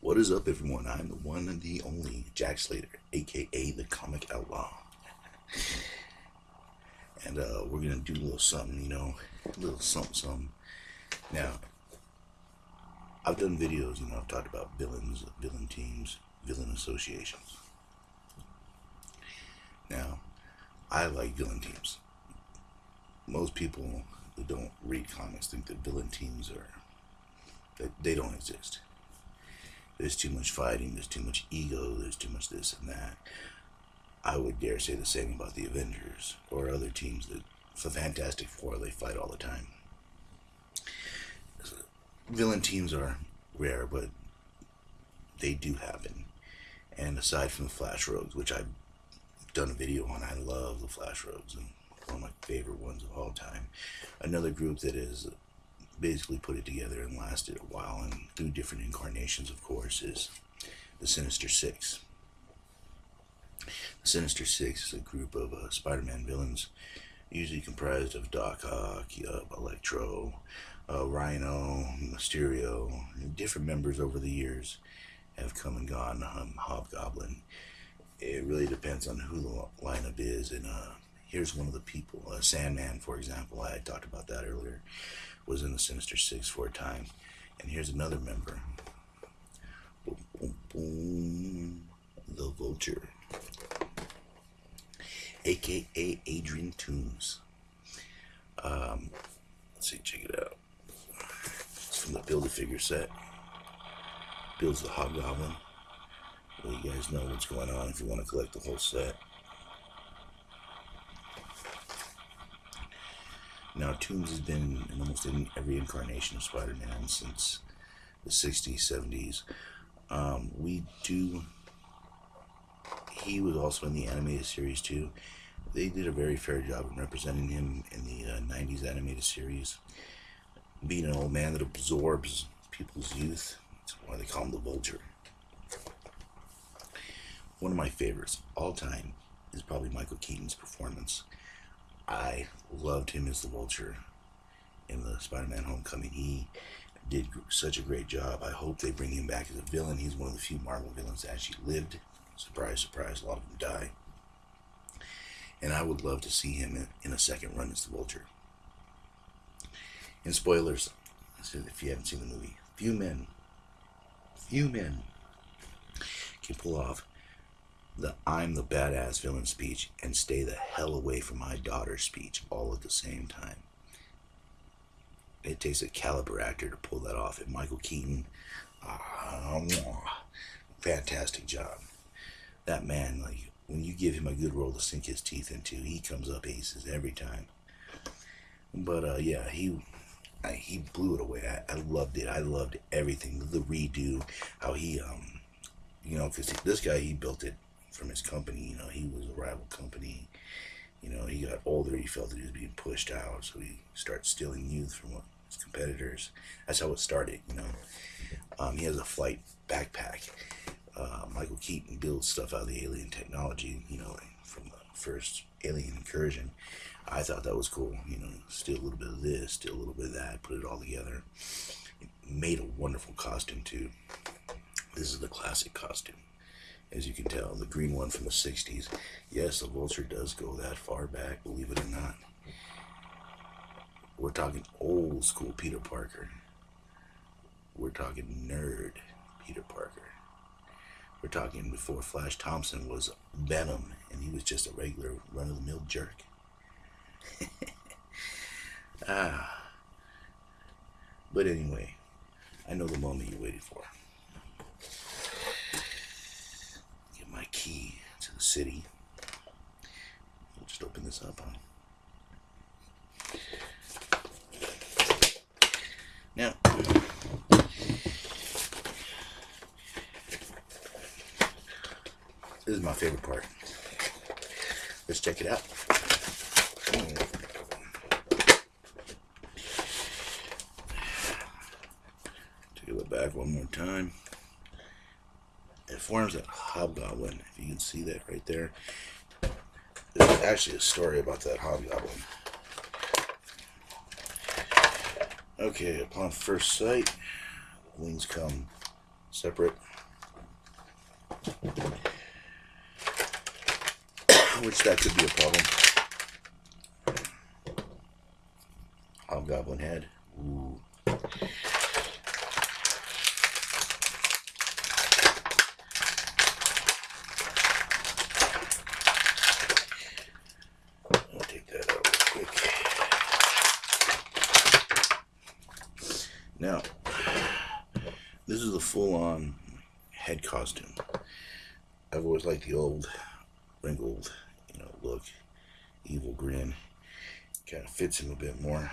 What is up, everyone? I'm the one and the only Jack Slater, aka the Comic Outlaw. And we're gonna do a little something, a little something. Now, I've done videos, I've talked about villains, villain teams, villain associations. Now, I like villain teams. Most people who don't read comics think that villain teams that they don't exist. There's too much fighting, there's too much ego, there's too much this and that. I would dare say the same about the Avengers or other teams that, the Fantastic Four, they fight all the time. Villain teams are rare, but they do happen. And aside from the Flash Rogues, which I've done a video on, I love the Flash Rogues, and one of my favorite ones of all time. Another group that is basically put it together and lasted a while and through different incarnations, of course, is the Sinister Six. The Sinister Six is a group of Spider-Man villains, usually comprised of Doc Ock, Electro, Rhino, Mysterio. Different members over the years have come and gone. Hobgoblin. It really depends on who the lineup is, and here's one of the people. Sandman, for example, I had talked about that earlier, was in the Sinister Six for a time. And here's another member. Boom, boom, boom. The Vulture, aka Adrian Toomes. Let's see, check it out. It's from the Build-A-Figure set. Builds the Hobgoblin. Well, you guys know what's going on if you want to collect the whole set. Now, Toomes has been in almost every incarnation of Spider-Man since the 60s, 70s. He was also in the animated series too. They did a very fair job of representing him in the 90s animated series. Being an old man that absorbs people's youth, that's why they call him the Vulture. One of my favorites all time is probably Michael Keaton's performance. I loved him as the Vulture in the Spider-Man Homecoming. He did such a great job. I hope they bring him back as a villain. He's one of the few Marvel villains that actually lived. Surprise, surprise, a lot of them die. And I would love to see him in a second run as the Vulture. And spoilers, if you haven't seen the movie, few men can pull off the "I'm the badass villain" speech and stay the hell away from my daughter speech all at the same time. It takes a caliber actor to pull that off, and Michael Keaton, fantastic job. That man, like, when you give him a good role to sink his teeth into, he comes up aces every time. But yeah, he blew it away. I loved it. I loved everything. The redo, how he, because this guy, he built it from his company. He was a rival company. He got older. He felt that he was being pushed out, so he started stealing youth from his competitors. That's how it started. He has a flight backpack. Michael Keaton builds stuff out of the alien technology, from the first alien incursion. I thought that was cool. Steal a little bit of this, steal a little bit of that, put it all together. It made a wonderful costume too. This is the classic costume. As you can tell, the green one from the 60s. Yes, the Vulture does go that far back, believe it or not. We're talking old school Peter Parker. We're talking nerd Peter Parker. We're talking before Flash Thompson was Venom and he was just a regular run-of-the-mill jerk. But anyway, I know the moment you waited for. Get my key to the city. We'll just open this up, huh? Now, this is my favorite part. Let's check it out. Take a look back one more time. It forms that Hobgoblin. If you can see that right there. There's actually a story about that Hobgoblin. Okay, upon first sight, wings come separate. Which that could be a problem. Hobgoblin head. Ooh. I'll take that out real quick. Now, this is a full-on head costume. I've always liked the old, wrinkled, look, evil grin. Kind of fits him a bit more.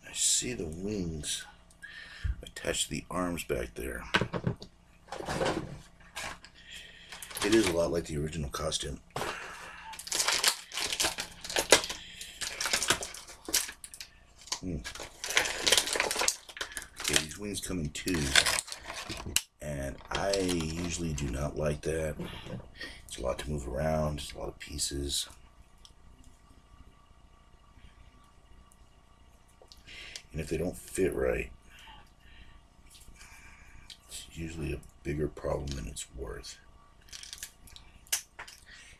I see the wings attached to the arms back there. It is a lot like the original costume. Okay, these wings come in twos, and I usually do not like that. It's a lot to move around, it's a lot of pieces. And if they don't fit right, it's usually a bigger problem than it's worth.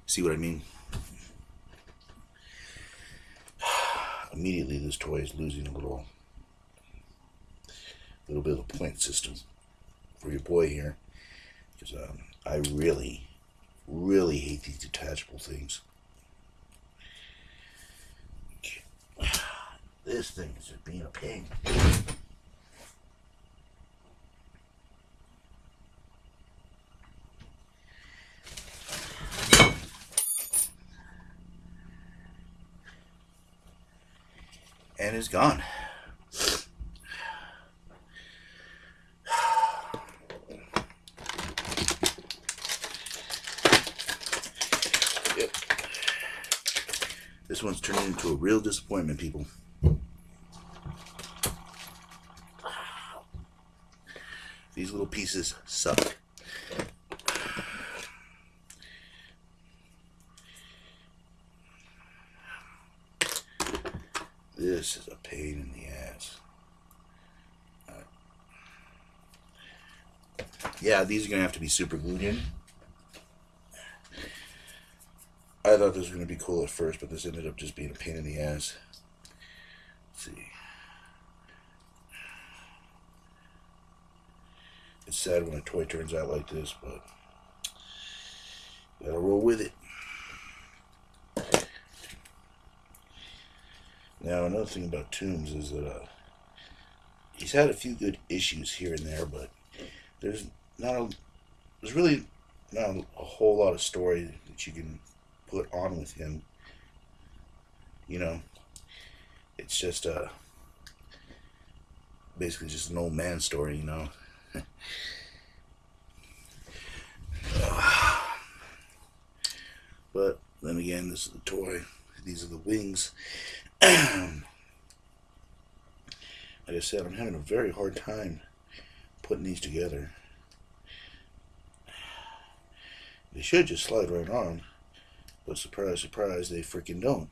See what I mean? Immediately this toy is losing a little bit of a point system for your boy here. Because I really hate these detachable things. This thing is just being a pain. And it's gone. Yep. This one's turning into a real disappointment, people. These little pieces suck. This is a pain in the ass. Yeah, these are going to have to be super glued in. I thought this was going to be cool at first, but this ended up just being a pain in the ass. Let's see. It's sad when a toy turns out like this, but gotta roll with it. Now, another thing about Toombs is that he's had a few good issues here and there, but there's really not a whole lot of story that you can put on with him. It's just basically just an old man story, But then again, this is the toy. These are the wings. Like I said, I'm having a very hard time putting these together. They should just slide right on, but surprise, surprise, they freaking don't.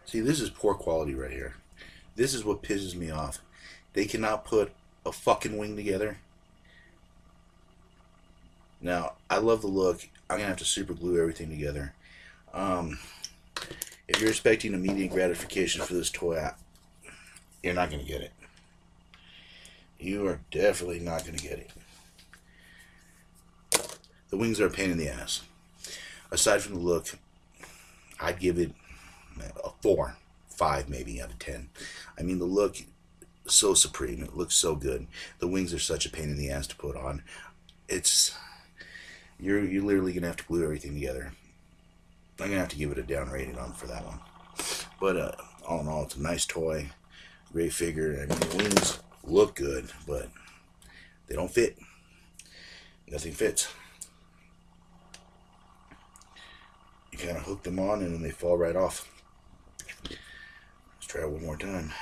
See, this is poor quality right here. This is what pisses me off. They cannot put a fucking wing together. Now, I love the look. I'm going to have to super glue everything together. If you're expecting immediate gratification for this toy, you're not going to get it. You are definitely not going to get it. The wings are a pain in the ass. Aside from the look, I'd give it a 4, 5 maybe out of 10. I mean, the look is so supreme. It looks so good. The wings are such a pain in the ass to put on. You're literally going to have to glue everything together. I'm going to have to give it a down rating on for that one. But all in all, it's a nice toy. Great figure. I mean, the wings look good, but they don't fit. Nothing fits. You kind of hook them on and then they fall right off. Let's try it one more time.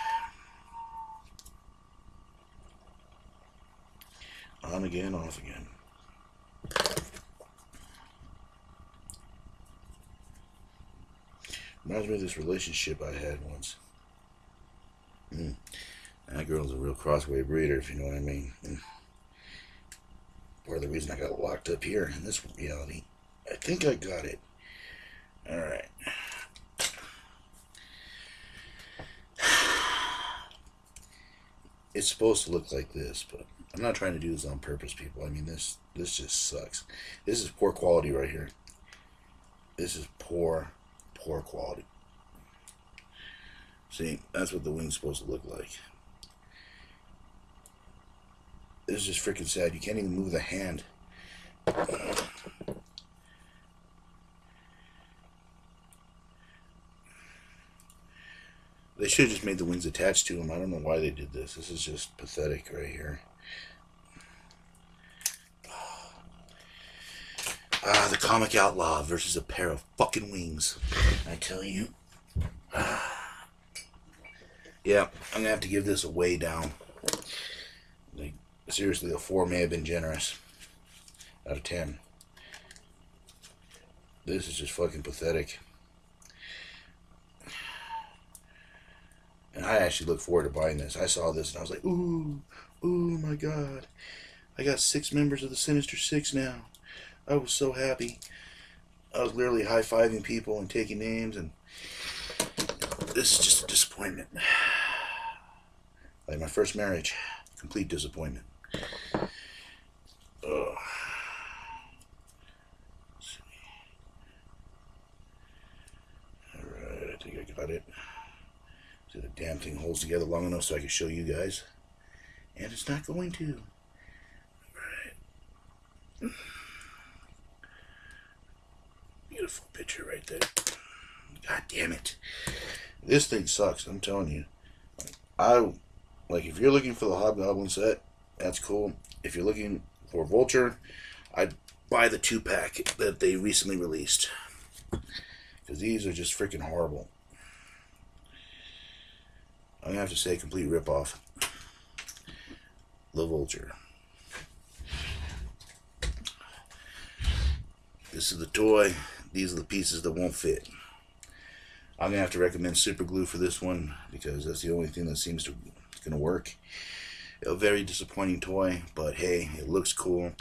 On again, off again. Reminds me of this relationship I had once. That girl's a real crossway breeder, if you know what I mean. And part of the reason I got locked up here in this reality. I think I got it. Alright. It's supposed to look like this, but I'm not trying to do this on purpose, people. I mean, this just sucks. This is poor quality right here. This is poor quality. See, that's what the wing's supposed to look like. This is just freaking sad. You can't even move the hand. They should have just made the wings attached to them. I don't know why they did this. This is just pathetic right here. Ah, the comic outlaw versus a pair of fucking wings. I tell you. Yeah, I'm gonna have to give this a way down. Like, seriously, a 4 may have been generous. Out of 10. This is just fucking pathetic. And I actually look forward to buying this. I saw this and I was like, ooh my god. I got 6 members of the Sinister Six now. I was so happy. I was literally high-fiving people and taking names, and this is just a disappointment. Like my first marriage. Complete disappointment. Ugh. Alright, I think I got it. See, the damn thing holds together long enough so I can show you guys. And it's not going to. Alright. Beautiful picture right there. God damn it. This thing sucks, I'm telling you. Like, if you're looking for the Hobgoblin set, that's cool. If you're looking for Vulture, I'd buy the 2-pack that they recently released. Because these are just freaking horrible. I'm going to have to say complete ripoff. The Vulture. This is the toy. These are the pieces that won't fit. I'm going to have to recommend super glue for this one because that's the only thing that seems to going to work. A very disappointing toy, but hey, it looks cool.